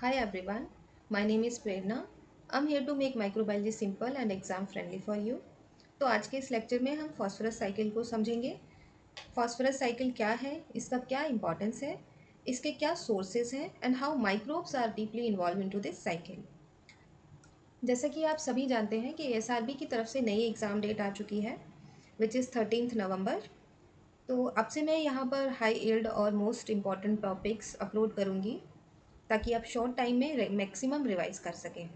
Hi everyone, my name is Prerna. I'm here to make microbiology simple and exam friendly for you. तो आज के इस lecture में हम फॉस्फोरस साइकिल को समझेंगे। फॉस्फोरस साइकिल क्या है, इसका क्या इंपॉर्टेंस है, इसके क्या सोर्सेज हैं and how microbes are deeply involve into this cycle. जैसा कि आप सभी जानते हैं कि एसआरबी की तरफ से नई एग्ज़ाम डेट आ चुकी है विच इज़ 13 नवंबर। तो अब से मैं यहाँ पर हाई यील्ड और मोस्ट इम्पॉर्टेंट टॉपिक्स अपलोड करूँगी ताकि आप शॉर्ट टाइम में मैक्सिमम रिवाइज कर सकें।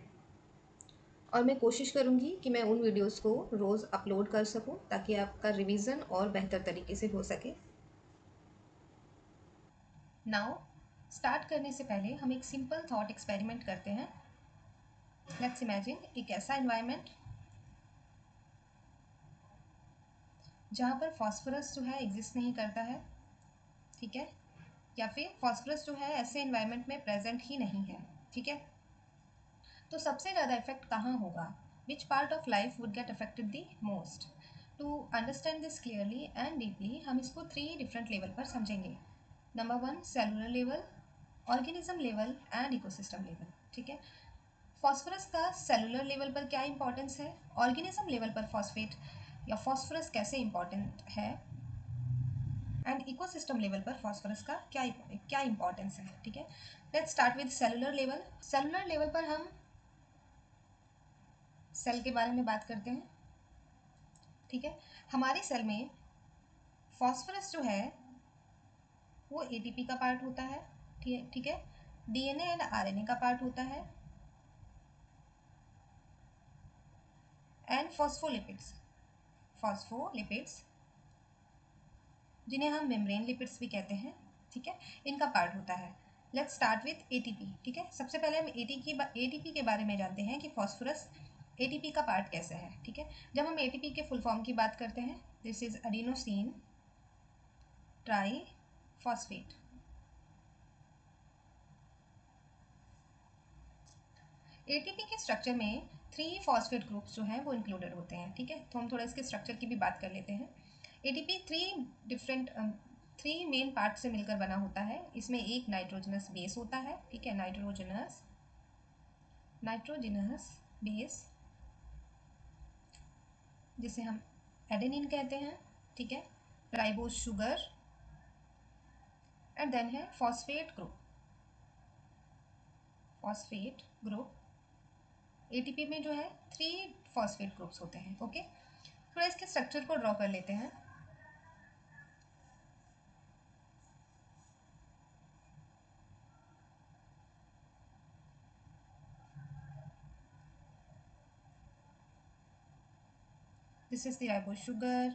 और मैं कोशिश करूँगी कि मैं उन वीडियोस को रोज़ अपलोड कर सकूँ ताकि आपका रिवीजन और बेहतर तरीके से हो सके। नाउ स्टार्ट करने से पहले हम एक सिंपल थॉट एक्सपेरिमेंट करते हैं। लेट्स इमेजिन एक ऐसा एनवायरनमेंट जहाँ पर फॉस्फोरस जो है एग्जिस्ट नहीं करता है, ठीक है, या फिर फॉस्फोरस जो है ऐसे एनवायरनमेंट में प्रेजेंट ही नहीं है, ठीक है। तो सबसे ज़्यादा इफेक्ट कहाँ होगा, which part of life would get affected the most. To understand this clearly and deeply हम इसको 3 डिफरेंट लेवल पर समझेंगे। Number 1 cellular level, organism level and ecosystem level, ठीक है। फॉस्फोरस का सेलुलर लेवल पर क्या इंपॉर्टेंस है, ऑर्गेनिज्म लेवल पर फॉस्फेट या फॉस्फोरस कैसे इंपॉर्टेंट है, एंड इकोसिस्टम लेवल पर फॉस्फोरस का क्या इंपॉर्टेंस है, ठीक है। Let's start with cellular level. Cellular level पर हम सेल के बारे में बात करते हैं, ठीक है। हमारी सेल में फॉस्फोरस जो है वो एटीपी का पार्ट होता है, ठीक है। डीएनए एंड आरएनए का पार्ट होता है एंड फॉस्फोलिपिड्स जिन्हें हम मेम्ब्रेन लिपिड्स भी कहते हैं, ठीक है, इनका पार्ट होता है। लेट्स स्टार्ट विथ एटीपी, ठीक है। सबसे पहले हम एटीपी के बारे में जानते हैं कि फॉस्फोरस एटीपी का पार्ट कैसे है, ठीक है। जब हम एटीपी के फुल फॉर्म की बात करते हैं, this is adenosine try phosphate. ATP के स्ट्रक्चर में 3 फॉस्फेट ग्रुप्स जो हैं वो इंक्लूडेड होते हैं, ठीक है। तो हम थोड़ा इसके स्ट्रक्चर की भी बात कर लेते हैं। एटीपी 3 मेन पार्ट से मिलकर बना होता है। इसमें एक नाइट्रोजनस बेस होता है, ठीक है, नाइट्रोजनस बेस जिसे हम एडेनिन कहते हैं, ठीक है। राइबोज शुगर एंड देन है फॉस्फेट ग्रुप। एटीपी में जो है 3 फॉस्फेट ग्रुप्स होते हैं, ओके। थोड़ा इसके स्ट्रक्चर को ड्रॉ कर लेते हैं। This is the ribose sugar.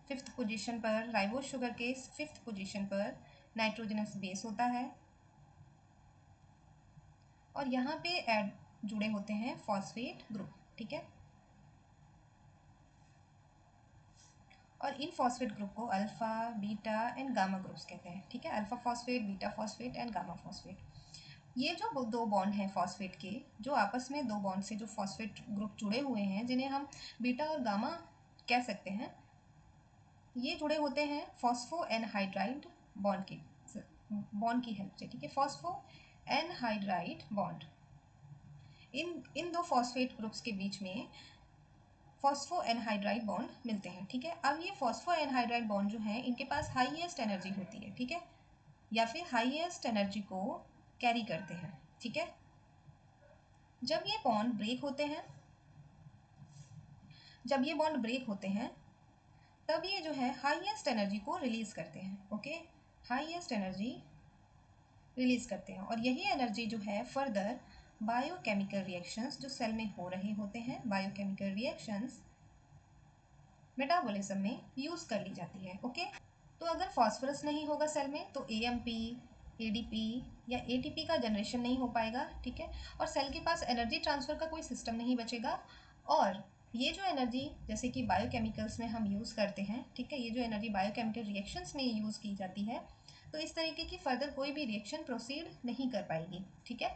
Fifth position पर राइबोज शुगर के फिफ्थ पोजीशन पर नाइट्रोजनस बेस होता है और यहाँ पे ऐड जुड़े होते हैं फॉस्फेट ग्रुप, ठीक है। और इन फॉस्फेट ग्रुप को alpha beta and gamma groups कहते हैं, ठीक है। Alpha phosphate, beta phosphate and gamma phosphate. ये जो 2 बॉन्ड हैं फॉस्फेट के, जो आपस में 2 बॉन्ड से जो फॉस्फेट ग्रुप जुड़े हुए हैं जिन्हें हम बीटा और गामा कह सकते हैं, ये जुड़े होते हैं फॉस्फो एनहाइड्राइड बॉन्ड की हेल्प से, ठीक है। फॉस्फो एनहाइड्राइड बॉन्ड, इन 2 फॉस्फेट ग्रुप्स के बीच में फॉस्फो एनहाइड्राइड बॉन्ड मिलते हैं, ठीक है। अब ये फॉस्फो एनहाइड्राइड बॉन्ड जो है इनके पास हाईएस्ट एनर्जी होती है, ठीक है, या फिर हाईएस्ट एनर्जी को कैरी करते हैं, ठीक है। जब ये बॉन्ड ब्रेक होते हैं तब ये जो है हाईएस्ट एनर्जी को रिलीज करते हैं, ओके। हाईएस्ट एनर्जी रिलीज करते हैं और यही एनर्जी जो है फर्दर बायोकेमिकल रिएक्शंस जो सेल में हो रहे होते हैं, बायोकेमिकल रिएक्शंस मेटाबॉलिज्म में यूज कर ली जाती है, ओके। तो अगर फॉस्फोरस नहीं होगा सेल में तो एएमपी, एडीपी या एटीपी का जनरेशन नहीं हो पाएगा, ठीक है। और सेल के पास एनर्जी ट्रांसफर का कोई सिस्टम नहीं बचेगा और ये जो एनर्जी जैसे कि बायोकेमिकल्स में हम यूज़ करते हैं, ठीक है, ये जो एनर्जी बायोकेमिकल रिएक्शंस में यूज़ की जाती है तो इस तरीके की फर्दर कोई भी रिएक्शन प्रोसीड नहीं कर पाएगी, ठीक है।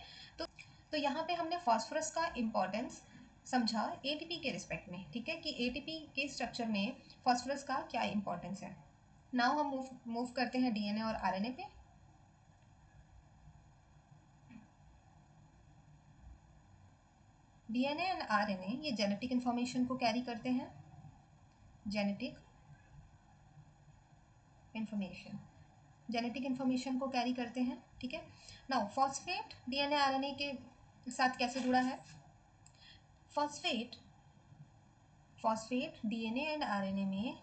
तो यहाँ पे हमने फॉस्फोरस का इम्पॉर्टेंस समझा एटीपी के रिस्पेक्ट में, ठीक है, कि एटीपी के स्ट्रक्चर में फॉस्फोरस का क्या इंपॉर्टेंस है। नाउ हम मूव करते हैं डीएनए और आरएनए पे। डीएनए एंड आरएनए ये जेनेटिक इन्फॉर्मेशन को कैरी करते हैं, जेनेटिक इन्फॉर्मेशन को कैरी करते हैं, ठीक है। नाउ फॉस्फेट डीएनए आरएनए के साथ कैसे जुड़ा है? फॉस्फेट डीएनए एंड आरएनए में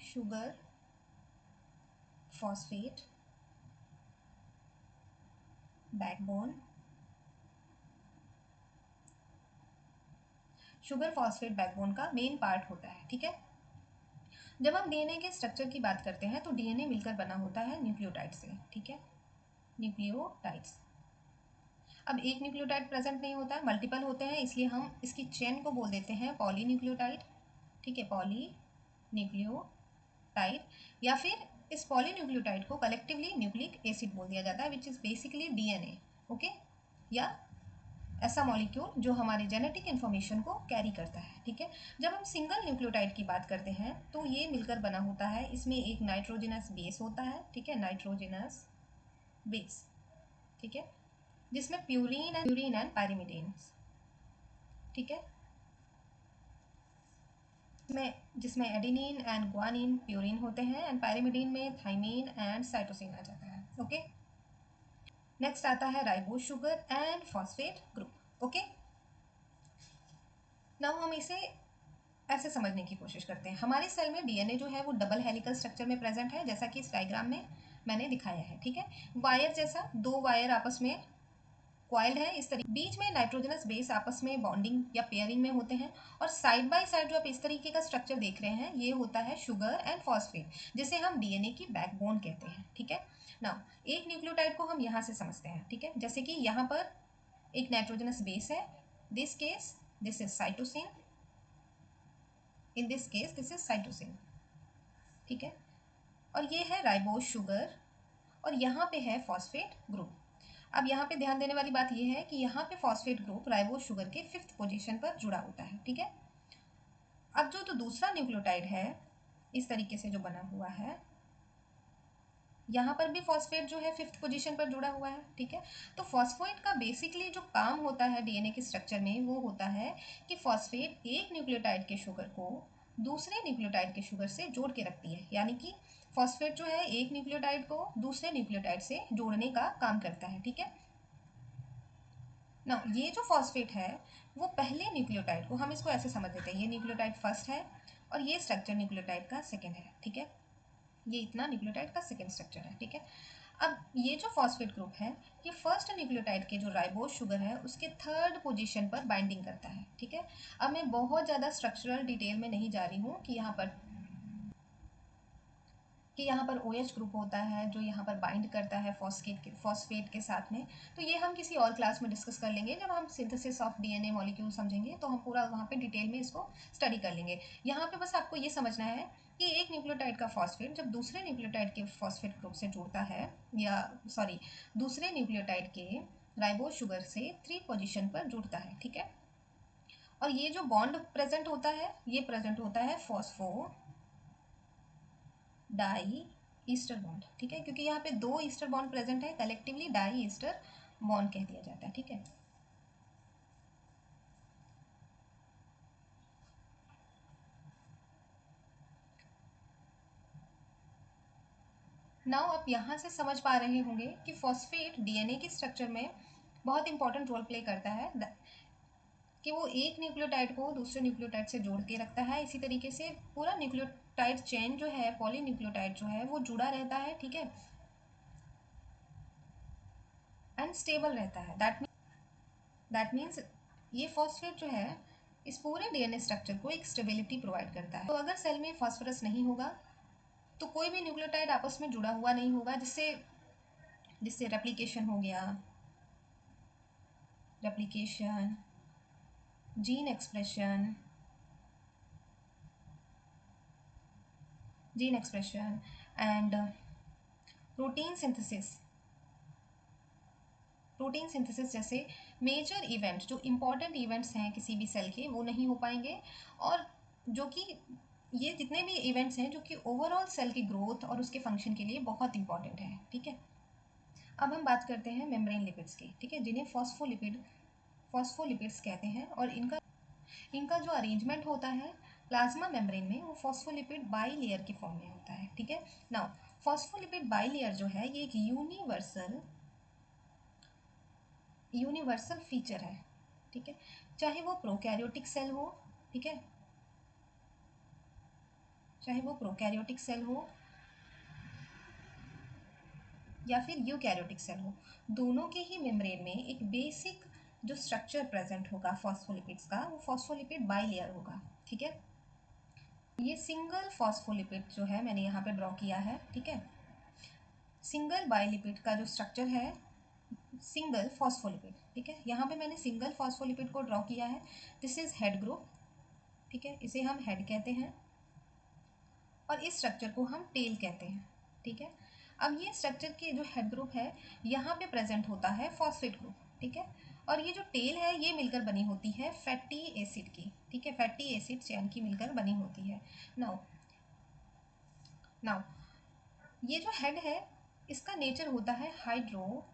sugar phosphate backbone, sugar phosphate backbone का मेन पार्ट होता है, ठीक है। जब हम डीएनए के स्ट्रक्चर की बात करते हैं तो डीएनए मिलकर बना होता है न्यूक्लियोटाइड से, ठीक है, न्यूक्लियोटाइड्स। अब एक न्यूक्लियोटाइड प्रेजेंट नहीं होता है, मल्टीपल होते हैं, इसलिए हम इसकी चेन को बोल देते हैं पॉलीन्यूक्लियोटाइड, ठीक है, पॉलीन्यूक्लियोटाइड। या फिर इस पॉलीन्यूक्लियोटाइड को कलेक्टिवली न्यूक्लिक एसिड बोल दिया जाता है, which is basically DNA, okay. या ऐसा मॉलिक्यूल जो हमारे जेनेटिक इन्फॉर्मेशन को कैरी करता है, ठीक है। जब हम सिंगल न्यूक्लियोटाइड की बात करते हैं तो ये मिलकर बना होता है, इसमें एक नाइट्रोजनस बेस होता है, ठीक है, नाइट्रोजनस बेस, ठीक है, जिसमें प्यूरीन एंड पायरिमिडीन, ठीक है, जिसमें एडेनिन एंड ग्वानिन प्यूरिन होते हैं एंड पायरिमिडीन में थाइमीन एंड साइटोसिन आ जाता है, ओके। नेक्स्ट आता है ribose sugar and phosphate group, okay. Now हम इसे ऐसे समझने की कोशिश करते हैं। हमारे सेल में डीएनए जो है वो डबल हेलिकल स्ट्रक्चर में प्रेजेंट है, जैसा कि इस डायग्राम में मैंने दिखाया है, ठीक है। वायर जैसा दो वायर आपस में क्वाइल्ड है इस तरीके, बीच में नाइट्रोजनस बेस आपस में बॉन्डिंग या पेयरिंग में होते हैं, और साइड बाय साइड जो आप इस तरीके का स्ट्रक्चर देख रहे हैं ये होता है शुगर एंड फॉस्फेट, जिसे हम डीएनए की बैकबोन कहते हैं, ठीक है। नाउ एक न्यूक्लियोटाइड को हम यहाँ से समझते हैं, ठीक है, जैसे कि यहाँ पर एक नाइट्रोजनस बेस है, this case this is cytosine, in this case this is cytosine, ठीक है। और ये है राइबोज शुगर, और यहाँ पे है फॉस्फेट ग्रुप। अब यहाँ पे ध्यान देने वाली बात यह है कि यहाँ पे फॉस्फेट ग्रुप राइबोज शुगर के 5th पोजीशन पर जुड़ा होता है, ठीक है। अब जो तो दूसरा न्यूक्लियोटाइड है इस तरीके से जो बना हुआ है, यहाँ पर भी फॉस्फेट जो है 5th पोजीशन पर जुड़ा हुआ है, ठीक है। तो फॉस्फेट का बेसिकली जो काम होता है डीएनए के स्ट्रक्चर में वो होता है कि फॉस्फेट एक न्यूक्लियोटाइड के शुगर को दूसरे न्यूक्लियोटाइड के शुगर से जोड़ के रखती है, यानी कि फॉस्फेट जो है एक न्यूक्लियोटाइड को दूसरे न्यूक्लियोटाइड से जोड़ने का काम करता है, ठीक है ना। ये जो फॉस्फेट है वो पहले न्यूक्लियोटाइड को, हम इसको ऐसे समझ लेते हैं, ये न्यूक्लियोटाइड फर्स्ट है और ये स्ट्रक्चर न्यूक्लियोटाइड का सेकेंड है, ठीक है, ये इतना न्यूक्लियोटाइड का सेकेंड स्ट्रक्चर है, ठीक है। अब ये जो फॉस्फेट ग्रुप है ये फर्स्ट न्यूक्लियोटाइड के जो राइबोज शुगर है उसके 3rd पोजीशन पर बाइंडिंग करता है, ठीक है। अब मैं बहुत ज़्यादा स्ट्रक्चरल डिटेल में नहीं जा रही हूँ कि यहाँ पर OH ग्रुप होता है जो यहाँ पर बाइंड करता है फॉस्फेट के साथ में, तो ये हम किसी और क्लास में डिस्कस कर लेंगे। जब हम सिंथेसिस ऑफ डीएनए मॉलिक्यूल समझेंगे तो हम पूरा वहाँ पे डिटेल में इसको स्टडी कर लेंगे। यहाँ पे बस आपको ये समझना है कि एक न्यूक्लियोटाइड का फॉस्फेट जब दूसरे न्यूक्लियोटाइड के फॉस्फेट ग्रुप से जुड़ता है, या सॉरी दूसरे न्यूक्लियोटाइड के राइबोज शुगर से 3 पोजिशन पर जुड़ता है, ठीक है। और ये जो बॉन्ड प्रेजेंट होता है ये प्रेजेंट होता है फॉस्फो डाई ईस्टर बॉन्ड, ठीक है, क्योंकि यहाँ पे 2 ईस्टर बॉन्ड प्रेजेंट है, कलेक्टिवली डाई ईस्टर बॉन्ड कह दिया जाता है, ठीक है। नाउ आप यहाँ से समझ पा रहे होंगे कि फॉस्फेट डीएनए के स्ट्रक्चर में बहुत इंपॉर्टेंट रोल प्ले करता है, कि वो एक न्यूक्लियोटाइड को दूसरे न्यूक्लियोटाइड से जोड़ के रखता है। इसी तरीके से पूरा न्यूक्लियोटाइड चेन जो है, पॉलीन्यूक्लियोटाइड जो है वो जुड़ा रहता है, ठीक है, एंड स्टेबल रहता है। दैट मीन्स ये फॉस्फेट जो है इस पूरे डीएनए स्ट्रक्चर को एक स्टेबिलिटी प्रोवाइड करता है। तो अगर सेल में फॉस्फोरस नहीं होगा तो कोई भी न्यूक्लियोटाइड आपस में जुड़ा हुआ नहीं होगा, जिससे जिससे रेप्लिकेशन हो गया, replication, gene expression and protein synthesis जैसे मेजर इवेंट, जो इम्पॉर्टेंट इवेंट्स हैं किसी भी सेल के, वो नहीं हो पाएंगे। और जो कि ये जितने भी इवेंट्स हैं जो कि ओवरऑल सेल की ग्रोथ और उसके फंक्शन के लिए बहुत इंपॉर्टेंट है, ठीक है। अब हम बात करते हैं मेम्ब्रेन लिपिड्स की, ठीक है, जिन्हें फॉस्फोलिपिड्स कहते हैं। और इनका इनका जो अरेंजमेंट होता है प्लाज्मा मेम्ब्रेन में, वो फॉस्फोलिपिड बाई लेयर के फॉर्म में होता है। ठीक है, नाउ फॉस्फोलिपिड बाई लेयर जो है ये एक यूनिवर्सल फीचर है। ठीक है, चाहे वो प्रोकैरियोटिक सेल हो, ठीक है, चाहे वो प्रोकैरियोटिक सेल हो या फिर यूकैरियोटिक सेल हो, दोनों के ही मेम्ब्रेन में एक बेसिक जो स्ट्रक्चर प्रेजेंट होगा फॉस्फोलिपिड्स का, वो फॉस्फोलिपिड बाई लेयर होगा। ठीक है, ये सिंगल फॉस्फोलिपिड जो है मैंने यहाँ पे ड्रॉ किया है। ठीक है, सिंगल बाइलिपिड का जो स्ट्रक्चर है, सिंगल फॉस्फोलिपिड, ठीक है, यहाँ पे मैंने सिंगल फॉस्फोलिपिड को ड्रॉ किया है। दिस इज हेड ग्रुप, ठीक है, इसे हम हेड कहते हैं और इस स्ट्रक्चर को हम टेल कहते हैं। ठीक है, अब ये स्ट्रक्चर के जो हेड ग्रुप है यहाँ पे प्रेजेंट होता है फॉस्फेट ग्रुप। ठीक है, और ये जो टेल है ये मिलकर बनी होती है फैटी एसिड की। ठीक है, फैटी एसिड चैन की मिलकर बनी होती है। नाउ नाउ ये जो हेड है इसका नेचर होता है हाइड्रोफिलिक।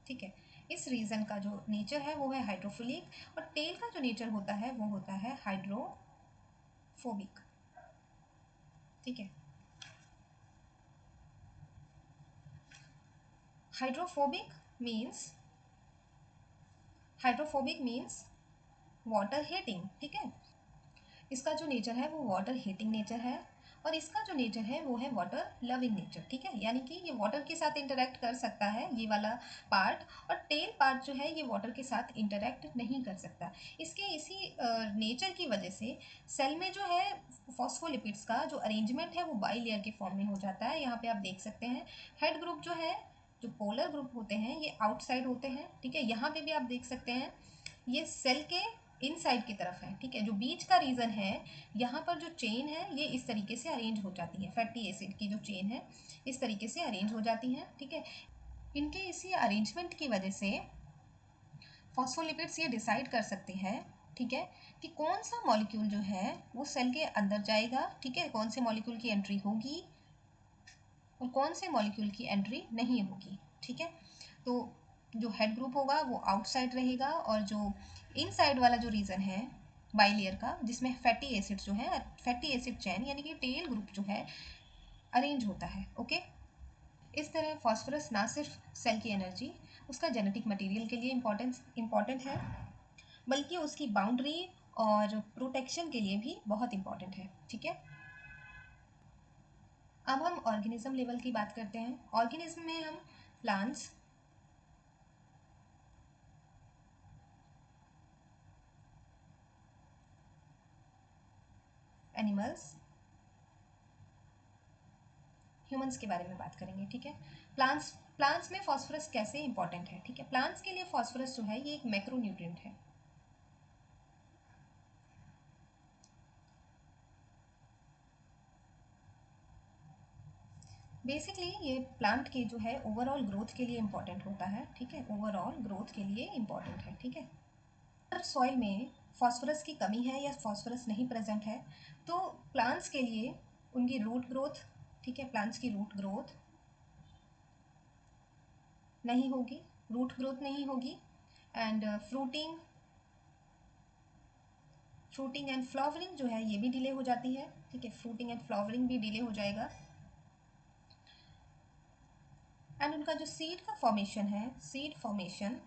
ठीक है, इस रीजन का जो नेचर है वो है हाइड्रोफिलिक, और टेल का जो नेचर होता है वो होता है हाइड्रोफोबिक। ठीक है, hydrophobic means hydrophobic means water heating. ठीक है, इसका जो नेचर है वो वाटर हीटिंग नेचर है, और इसका जो नेचर है वो है वाटर लविंग नेचर। ठीक है, यानी कि ये वाटर के साथ इंटरेक्ट कर सकता है ये वाला पार्ट, और टेल पार्ट जो है ये वाटर के साथ इंटरेक्ट नहीं कर सकता। इसके इसी नेचर की वजह से सेल में जो है फॉस्फोलिपिड्स का जो अरेंजमेंट है वो बाई लेयर के फॉर्म में हो जाता है। यहाँ पे आप देख सकते हैं हेड ग्रुप जो है, जो पोलर ग्रुप होते हैं ये आउटसाइड होते हैं। ठीक है, यहाँ पे भी आप देख सकते हैं ये सेल के इनसाइड की तरफ है। ठीक है, जो बीच का रीजन है यहाँ पर जो चेन है ये इस तरीके से अरेंज हो जाती है, फैटी एसिड की जो चेन है इस तरीके से अरेंज हो जाती है। ठीक है, इनके इसी अरेंजमेंट की वजह से फॉस्फोलिपिड्स ये डिसाइड कर सकते हैं, ठीक है, कि कौन सा मॉलिक्यूल जो है वो सेल के अंदर जाएगा। ठीक है, कौन से मॉलिक्यूल की एंट्री होगी और कौन से मॉलिक्यूल की एंट्री नहीं होगी। ठीक है, तो जो हेड ग्रुप होगा वो आउटसाइड रहेगा, और जो इनसाइड वाला जो रीजन है बाइलेयर का जिसमें फैटी एसिड जो है, फैटी एसिड चैन यानी कि टेल ग्रुप जो है अरेंज होता है। ओके, इस तरह फॉस्फोरस ना सिर्फ सेल की एनर्जी, उसका जेनेटिक मटेरियल के लिए इम्पॉर्टेंट है, बल्कि उसकी बाउंड्री और प्रोटेक्शन के लिए भी बहुत इम्पॉर्टेंट है। ठीक है, अब हम ऑर्गेनिज्म लेवल की बात करते हैं। ऑर्गेनिज्म में हम प्लांट्स, एनिमल्स, ह्यूमंस के बारे में बात करेंगे। ठीक है, प्लांट्स प्लांट्स में फॉस्फोरस कैसे इंपॉर्टेंट है। ठीक है, प्लांट्स के लिए फॉस्फोरस जो है ये एक मैक्रोन्यूट्रिएंट है। बेसिकली ये प्लांट के जो है ओवरऑल ग्रोथ के लिए इम्पॉर्टेंट होता है। ठीक है, ओवरऑल ग्रोथ के लिए इम्पॉर्टेंट है। ठीक है, अगर सॉइल में फॉस्फोरस की कमी है या फॉस्फोरस नहीं प्रेजेंट है तो प्लांट्स के लिए उनकी रूट ग्रोथ, ठीक है, प्लांट्स की रूट ग्रोथ नहीं होगी, एंड फ्रूटिंग एंड फ्लावरिंग जो है ये भी डिले हो जाती है। ठीक है, फ्रूटिंग एंड फ्लावरिंग भी डिले हो जाएगा, एंड उनका जो सीड का फॉर्मेशन है, सीड फॉर्मेशन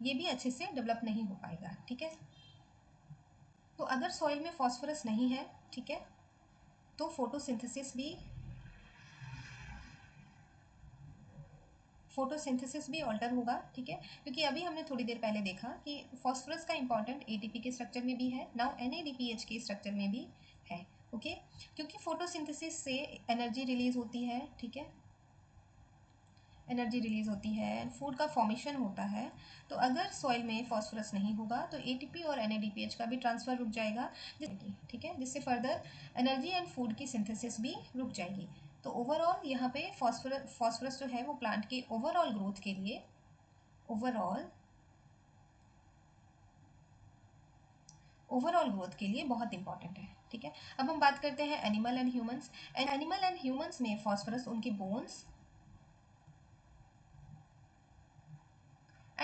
ये भी अच्छे से डेवलप नहीं हो पाएगा। ठीक है, तो अगर सॉइल में फॉस्फोरस नहीं है, ठीक है, तो फोटोसिंथेसिस भी ऑल्टर होगा। ठीक है, क्योंकि अभी हमने थोड़ी देर पहले देखा कि फॉस्फोरस का इंपॉर्टेंट एटीपी के स्ट्रक्चर में भी है, नाउ एनएडीपीएच के स्ट्रक्चर में भी है। ओके, क्योंकि फोटोसिंथेसिस से एनर्जी रिलीज होती है। ठीक है, एनर्जी रिलीज होती है, फूड का फॉर्मेशन होता है। तो अगर सॉइल में फॉस्फोरस नहीं होगा तो एटीपी और एनएडीपीएच का भी ट्रांसफर रुक जाएगा। ठीक है, जिससे फर्दर एनर्जी एंड फूड की सिंथेसिस भी रुक जाएगी। तो ओवरऑल यहाँ पे फॉस्फोरस जो है वो प्लांट के ओवरऑल ओवरऑल ग्रोथ के लिए बहुत इंपॉर्टेंट है। ठीक है, अब हम बात करते हैं animal and humans. Animal and humans में फॉस्फोरस उनके बोन्स,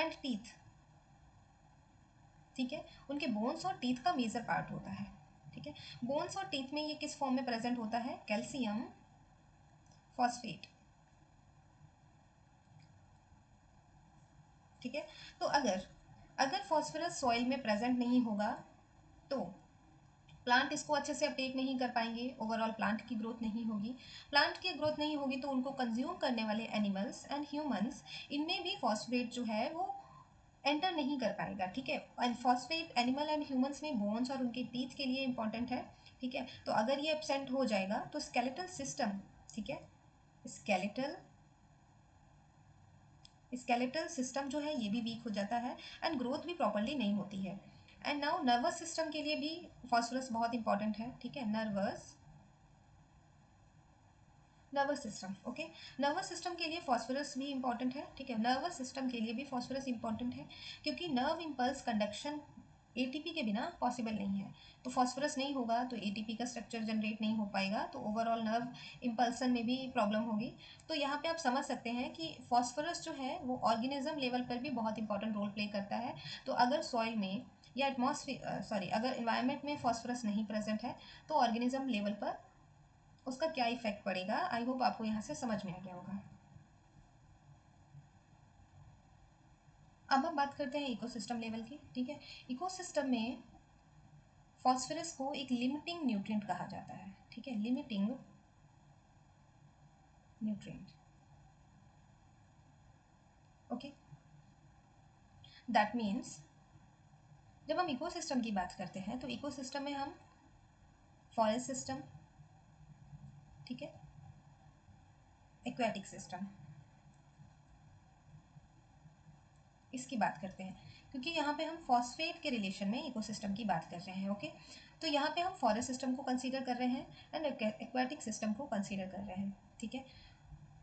एंड टीथ, ठीक है, उनके बोन्स और टीथ का मेजर पार्ट होता है, ठीक है। बोन्स और टीथ में ये किस फॉर्म में प्रेजेंट होता है, कैल्शियम फॉस्फेट, ठीक है। तो अगर अगर फॉस्फोरस सॉइल में प्रेजेंट नहीं होगा तो प्लांट इसको अच्छे से अपटेक नहीं कर पाएंगे, ओवरऑल प्लांट की ग्रोथ नहीं होगी। प्लांट की ग्रोथ नहीं होगी तो उनको कंज्यूम करने वाले एनिमल्स एंड ह्यूमंस, इनमें भी फॉस्फेट जो है वो एंटर नहीं कर पाएगा, ठीक है। And phosphate animal and humans में बोन्स और उनके टीथ के लिए इंपॉर्टेंट है, ठीक है। तो अगर ये एब्सेंट हो जाएगा तो स्केलेटल सिस्टम, ठीक है, स्केलेटल स्केलेटल सिस्टम जो है ये भी वीक हो जाता है एंड ग्रोथ भी प्रॉपरली नहीं होती है। एंड नाउ नर्वस सिस्टम के लिए भी फॉस्फोरस बहुत इंपॉर्टेंट है, ठीक है। Nervous system, okay, nervous system के लिए फॉस्फोरस भी इंपॉर्टेंट है, ठीक है। नर्वस सिस्टम के लिए भी फॉस्फोरस इंपॉर्टेंट है क्योंकि नर्व इम्पल्स कंडक्शन एटीपी के बिना पॉसिबल नहीं है। तो फॉस्फोरस नहीं होगा तो एटीपी का स्ट्रक्चर जनरेट नहीं हो पाएगा, तो ओवरऑल नर्व इम्पल्सन में भी प्रॉब्लम होगी। तो यहाँ पे आप समझ सकते हैं कि फॉस्फोरस जो है वो ऑर्गेनिज्म लेवल पर भी बहुत इंपॉर्टेंट रोल प्ले करता है। तो अगर सॉइल में या अगर इन्वायरमेंट में फॉस्फोरस नहीं प्रेजेंट है तो ऑर्गेनिज्म लेवल पर उसका क्या इफेक्ट पड़ेगा, आई होप आपको यहाँ से समझ में आ गया होगा। अब हम बात करते हैं इकोसिस्टम लेवल की, ठीक है। इकोसिस्टम में फॉस्फोरस को एक लिमिटिंग न्यूट्रिएंट कहा जाता है, ठीक है, limiting nutrient, okay. That means जब हम इकोसिस्टम की बात करते हैं तो इकोसिस्टम में हम फॉरेस्ट सिस्टम, ठीक है, एक्वेटिक सिस्टम, इसकी बात करते हैं क्योंकि यहाँ पे हम फॉस्फेट के रिलेशन में इकोसिस्टम की बात कर रहे हैं, ओके। तो यहाँ पे हम फॉरेस्ट सिस्टम को कंसीडर कर रहे हैं एंड एक्वेटिक सिस्टम को कंसीडर कर रहे हैं, ठीक है।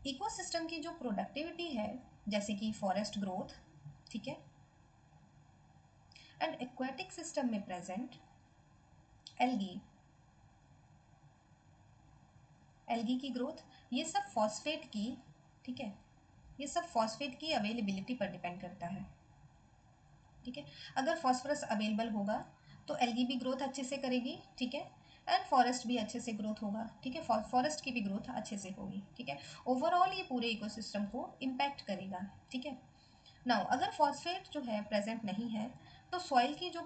इकोसिस्टम की जो प्रोडक्टिविटी है जैसे कि फॉरेस्ट ग्रोथ, ठीक है, एंड एक्वेटिक सिस्टम में प्रेजेंट एल्गी, एल्गी की ग्रोथ, ये सब फॉस्फेट की, ठीक है, ये सब फॉस्फेट की अवेलेबिलिटी पर डिपेंड करता है, ठीक है। अगर फॉस्फोरस अवेलेबल होगा तो एल्गी भी ग्रोथ अच्छे से करेगी, ठीक है, एंड फॉरेस्ट भी अच्छे से ग्रोथ होगा, ठीक है, फॉरेस्ट की भी ग्रोथ अच्छे से होगी, ठीक है। ओवरऑल ये पूरे इकोसिस्टम को इम्पैक्ट करेगा, ठीक है। नाउ अगर फॉस्फेट जो है प्रेजेंट नहीं है तो सॉइल की जो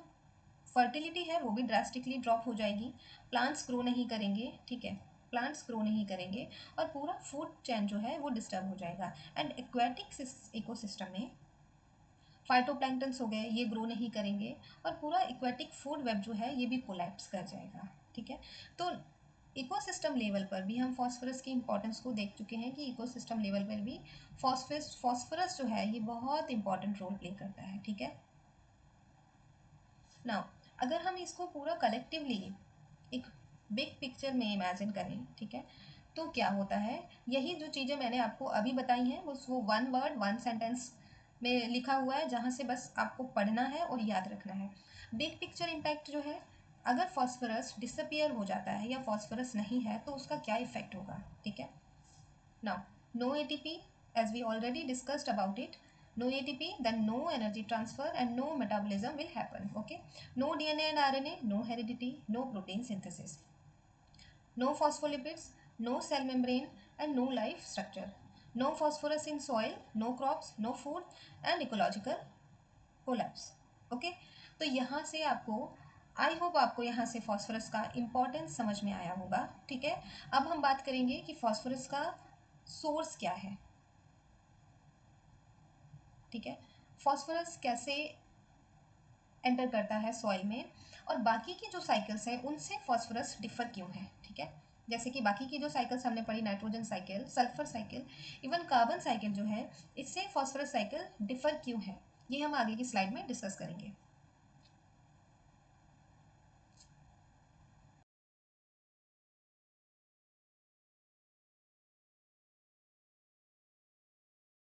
फर्टिलिटी है वो भी ड्रास्टिकली ड्रॉप हो जाएगी, प्लांट्स ग्रो नहीं करेंगे, ठीक है, प्लांट्स ग्रो नहीं करेंगे और पूरा फूड चेन जो है वो डिस्टर्ब हो जाएगा। एंड एक्वेटिक इकोसिस्टम में फाइटोप्लैंक्टन्स हो गए, ये ग्रो नहीं करेंगे और पूरा एक्वेटिक फूड वेब जो है ये भी कोलैप्स कर जाएगा, ठीक है। तो इकोसिस्टम लेवल पर भी हम फॉस्फोरस की इंपॉर्टेंस को देख चुके हैं कि इकोसिस्टम लेवल पर भी फॉस्फोरस जो है ये बहुत इंपॉर्टेंट रोल प्ले करता है, ठीक है। नाउ अगर हम इसको पूरा कलेक्टिवली एक बिग पिक्चर में इमेजिन करें, ठीक है, तो क्या होता है, यही जो चीज़ें मैंने आपको अभी बताई हैं वो वन वर्ड वन सेंटेंस में लिखा हुआ है जहाँ से बस आपको पढ़ना है और याद रखना है। बिग पिक्चर इम्पैक्ट जो है, अगर फॉस्फोरस डिसअपियर हो जाता है या फॉस्फोरस नहीं है तो उसका क्या इफेक्ट होगा, ठीक है। Now, no ATP, as we already discussed about it, no ATP, then no energy transfer and no metabolism will happen. Okay, no DNA and RNA, no heredity, no protein synthesis, no phospholipids, no cell membrane, and no life structure. No phosphorus in soil, no crops, no food, and ecological collapse. Okay, तो यहाँ से आपको I hope आपको यहाँ से phosphorus का importance समझ में आया होगा, ठीक है। अब हम बात करेंगे कि फॉस्फोरस का सोर्स क्या है, ठीक है, फॉस्फोरस कैसे एंटर करता है सॉइल में और बाकी की जो साइकिल्स हैं उनसे फॉस्फोरस डिफर क्यों है, ठीक है। जैसे कि बाकी की जो साइकिल्स हमने पढ़ी, nitrogen cycle, sulphur cycle, even carbon cycle जो है, इससे फॉस्फोरस साइकिल डिफर क्यों है, ये हम आगे की स्लाइड में डिस्कस करेंगे।